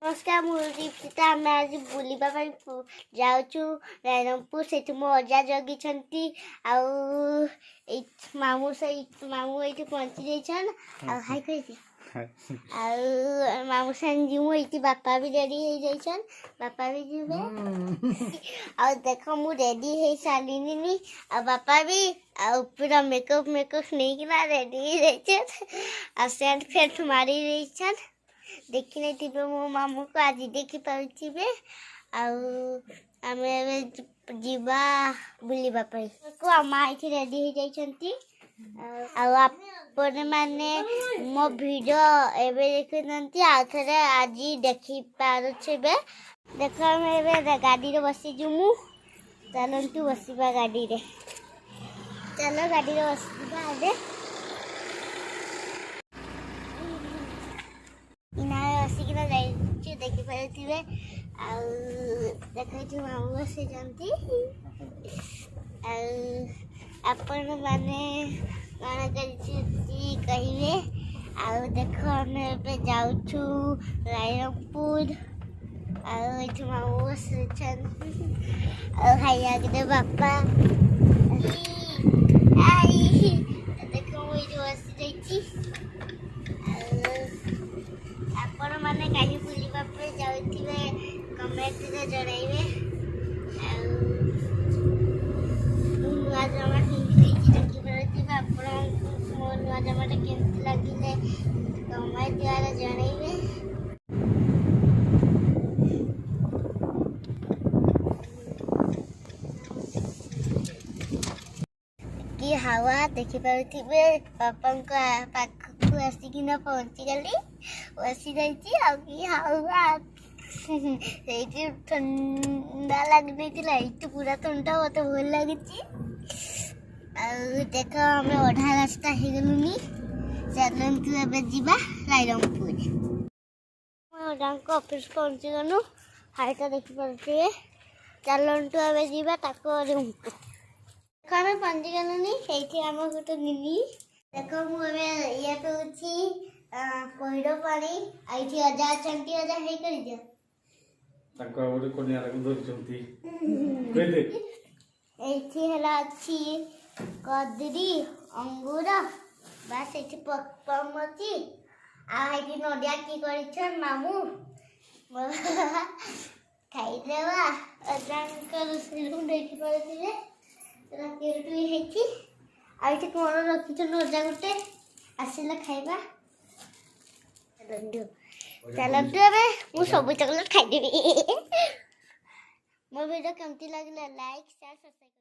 नमस्कार मुझे इप्सिता आम आज बुलवा जाऊँ रायरंगपुर से मो अजा जगी मामू मामू ये पहुँची जाइन हाई कही मामू साइन जीमु ये बापा भी रेडी हो जाइछन बापा भी जीवे आ देख मु रेडी हो सारिनी आ बापा भी आ पूरा मेकअप नहीं किना रेडी हो जाइछन आ सेंट फेंट मारी रहिछन देखी नहीं थी मो मामू को आज देखी पारे आमे जीवा बुलवा को आम ये रेडी हो जाइछंती आपने माने मो वीडियो एबे देखुनंती आ थरे आज देखि पारुछे बे देख हम एबे गाड़ी रे बसी जुमु चलंतु बसीबा गाड़ी रे चलो गाड़ी रे बसीबा आबे इना बसिकिना जाइछु देखि पारुथिबे आ देखै मामू बसी जंती आपण माने गाना कहे आ देख आम जाऊँ रायरंगपुर आठ मामू बस खाइया के बापा देख मुझे बसी आपण मैंने कहीं बुलवा जाऊे कमेंट जनइबे नुआ जमा देखी पारे मो नुआ जमाटा केमती लगे कमेंट द्वारा जनइबे कि हवा देखी पारे पापा पाखक आसिकिना पहुँची गली बसी जाइए हवा ठंडा लगने ये पूरा ठंडा मत भल लगी देख आम अधा रास्ता हो गलुनी चलतु एवं जीवा रायरंगपुर अधा ऑफिस पहुँची गलु हाईटा देखिपे चलतु एवं जीवा रूम को देख आम पहुँची गलुनी ये आम गोटे निनी देख मुझे ये पे पहिरो पानी आइठी अजा चंटी अजा हे कर दिया ताको ओरे कोनिया रे धरि चंती कइले एठी हला अछि कदरी अंगूर बस एठी पकमती आ हेठी नडिया की करिछन मामू खाई देवा अजांकर सिलुम देखि परथिले तरा केटुई हेठी आ एठी कोन रखिछन अजा गुटे आसिला खाइबा चलतु एबे सब चॉकलेट खाइदेवी मो वीडियो केमती लगे लाइक शेयर सब्सक्राइब।